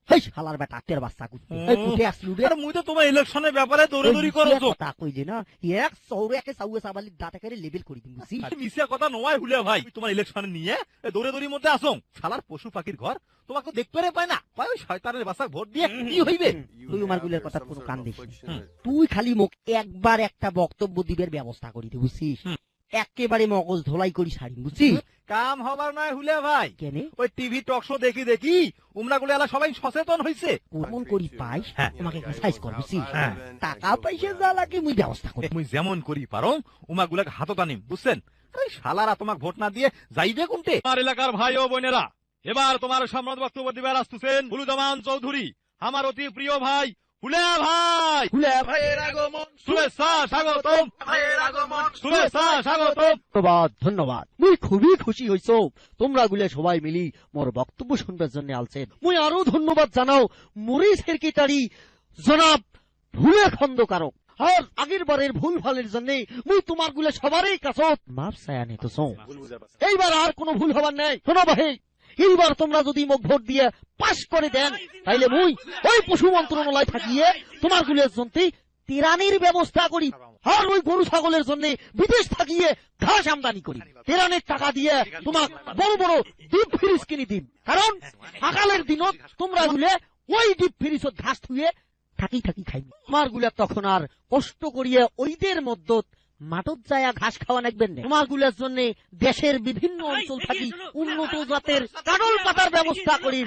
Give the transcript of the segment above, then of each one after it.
হেই শালার বেটা তের বাচ্চা কুত্তে এই কুটে আসলু রে আরে মুই তো তোমার ইলেকশনের ব্যাপারে দৌড়াদৌড়ি করছো কথা কই যে না এক সৌরে একে সাউয়ে সাবালি দাঁতে করে লেভেল করে দিম বুঝছি মিশা কথা নয় হুলিয়া ভাই তোমার ইলেকশনে নিয়ে দৌড়াদৌড়ির মধ্যে আসো শালার পশু পাখির ঘর তোমাকে দেখতে পায় না পায় ওই শয়তানের বাসা ভোট দিয়ে কি হইবে তুই আমার গুলের কথা কোনো কান দিস তুই খালি মোক একবার একটা বক্তব্য দিবের ব্যবস্থা করি তুই বুঝছিস একেবারে মগজ ধোলাই করি সারিম বুঝছিস কাম হবার নয় হুলিয়া ভাই কেনে ওই টিভি টক শো দেখি উমরা গুলো এলা সবাই সচেতন হইছে কেমন করি পাইস তোমাকে একটা সাইজ কর বুঝছিস হ্যাঁ। টাকা পয়সা যা লাগে মুই ব্যবস্থা করি মুই যেমন করি পারো উমা গুলাকে হাতত আনিম বুঝছেন এই শালারা তোমাকে ভোট না দিয়ে যাইবে কোনটে আমার এলাকার ভাই ও বোনেরা এবার তোমার সম্রাট বক্তব্য দিবার আসতেছেন হুলুজামান চৌধুরী আমার অতি প্রিয় ভাই হুলিয়া ভাই হুলিয়া ভাইয়ের আগমন শুভেচ্ছা স্বাগতম ভাইয়ের আগমন শুভেচ্ছা স্বাগতম ধন্যবাদ ধন্যবাদ মুই খুবই খুশি হইছো তোমরা গুলে সবাই মিলি মোর বক্তব্য শুনবার জন্য আলছেন মুই আরো ধন্যবাদ জানাও মুরি সেক্রেটারি জনাব ভুলে খন্দকারক আর আগের বারের ভুল ভালের জন্য মুই তোমার গুলে সবারই কাছত মাপ চায়া নিতেছ এইবার আর কোনো ভুল হবার নাই শোনো ভাই এইবার তোমরা যদি মোক ভোট দিয়ে পাশ করে দেন তাইলে মুই ওই পশু মন্ত্রণালয় থাকিয়ে তোমার গুলের জন্য তেরানির ব্যবস্থা করি আর ওই গরু ছাগলের জন্য বিদেশ থাকিয়ে ঘাস আমদানি করি তেরানের টাকা দিয়ে তোমাক বড় বড় ডিপ ফ্রিজ কিনে দিন কারণ সকালের দিনত তোমরা গুলে ওই ডিপ ফ্রিজত ঘাস থুয়ে থাকি থাকি খাইবি তোমার গুলা তখন আর কষ্ট করিয়ে ওইদের মধ্যত মাঠত যায়া ঘাস খাওয়া নাকবেন না তোমার গুলার জন্য দেশের বিভিন্ন অঞ্চল থাকি উন্নত জাতের কাডল পাতার ব্যবস্থা করি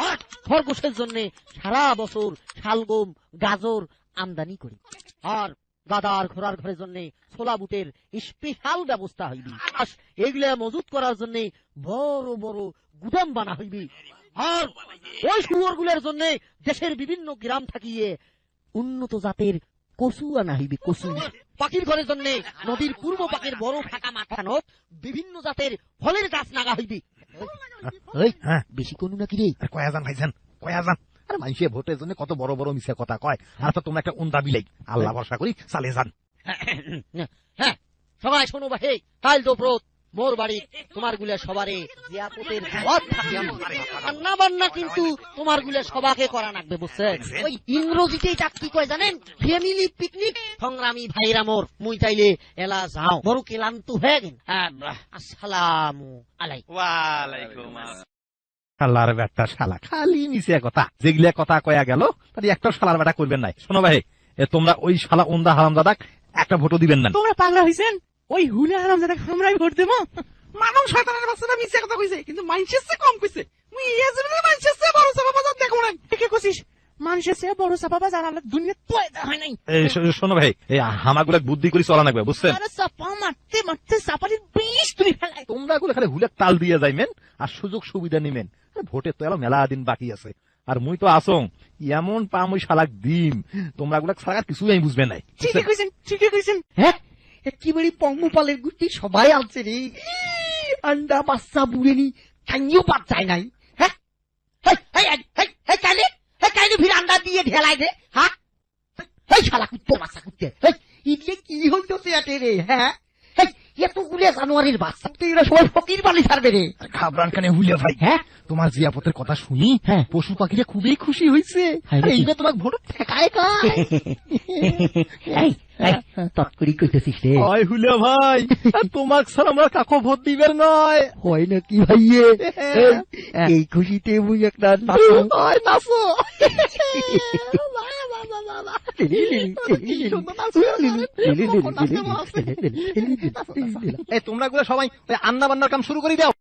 আর খরগোশের জন্য সারা বছর শালগম গাজর আমদানি করি আর গাদার ঘোড়ার ঘরের জন্য ছোলা বুটের স্পেশাল ব্যবস্থা হইবি এগুলা মজুত করার জন্য বড় বড় গুদাম বানা হইবি আর ওই শুয়োর গুলার জন্য দেশের বিভিন্ন গ্রাম থাকিয়ে উন্নত জাতের কচু আনা হইবি কচু পাখির ঘরের জন্য নদীর পূর্ব পাকের বড় ফাঁকা মাঠানত বিভিন্ন জাতের ফলের গাছ লাগা হইবি বেশি কোনো নাকি রে কয়াজান ভাইজান কয়াজান আরে মানুষের ভোটের জন্য কত বড় বড় মিশা কথা কয় আর তো তোমরা একটা উন্দা বিলাই আল্লাহ ভরসা করি চালে যান হ্যাঁ সবাই শোনো ভাই কাল দোপ্রত মোর বাড়ি তোমার গুলা সবারে জিয়াপতের দাওয়াত থাকে রান্না বান্না কিন্তু তোমার গুলা সবাকে করা লাগবে বুঝছেন ওই ইংরেজিতে এটা কি কয় জানেন ফ্যামিলি পিকনিক সংগ্রামী ভাইরা মোর মুই তাইলে এলা যাও বড় ক্লান্ত হয়ে গেন আসসালামু আলাইকুম ওয়ালাইকুম শালার বেটা শালা খালি মিশিয়া কথা যেগুলা কথা কয়া গেল তাই একটা শালার বেটা করবেন নাই শোনো ভাই তোমরা ওই শালা উন্দা হারামজাদাক একটা ভোটও দিবেন না তোমরা পাগলা হইছেন ওই হুলে হারামজাদা আমরাই ভোট দেবো মানব শয়তানের বাচ্চাটা মিছে কথা কইছে কিন্তু মানুষের চেয়ে কম কইছে মুই এই জীবনে মানুষের চেয়ে বড় চাপা বাজার দেখো নাই কে কইছিস মানুষের চেয়ে বড় চাপা বাজার আলাদা দুনিয়া পয়দা হয় নাই শোনো ভাই এই হামাগুলা বুদ্ধি করে চলা লাগবে বুঝছেন আরে চাপা মারতে মারতে চাপালির বিষ তুলি ফেলাই তোমরা গুলো খালি হুলে তাল দিয়ে যাইবেন আর সুযোগ সুবিধা নিবেন ভোটের তো এলো মেলা দিন বাকি আছে আর মুই তো আসং এমন পাম ওই শালাক দিম তোমরা গুলা সারা কিছুই আমি বুঝবে নাই ঠিকই কইছেন হ্যাঁ একেবারে পঙ্গপালের গুটি সবাই আনছে রে আন্ডা বাচ্চা বুড়েনি কাইও বাদ যায় নাই হ্যাঁ কাইলে ফির আন্ডা দিয়ে ঢেলাই দে হ্যাঁ এই শালা কুত্তো বাচ্চা কুত্তে ইডলে কি হইতো সেটে রে হ্যাঁ এত গুলে জানুয়ারির বাচ্চা তো এরা সবাই ফকির বালি ছাড়বে রে ঘাবরান কানে হুলিয়া ভাই হ্যাঁ তোমার জিয়াপতের কথা শুনি হ্যাঁ পশু পাখিরা খুবই খুশি হয়েছে এইটা তোমার ভোট ঠেকায় তৎকরি কইতেছিস রে হয় হুলিয়া ভাই তোমার ছাড়া আমরা কাকো ভোট দিবেন নয় হয় নাকি ভাইয়ে এই খুশিতে মুই একটা নাচো তোমরা গুলো সবাই রান্না বান্নার কাম শুরু করে দাও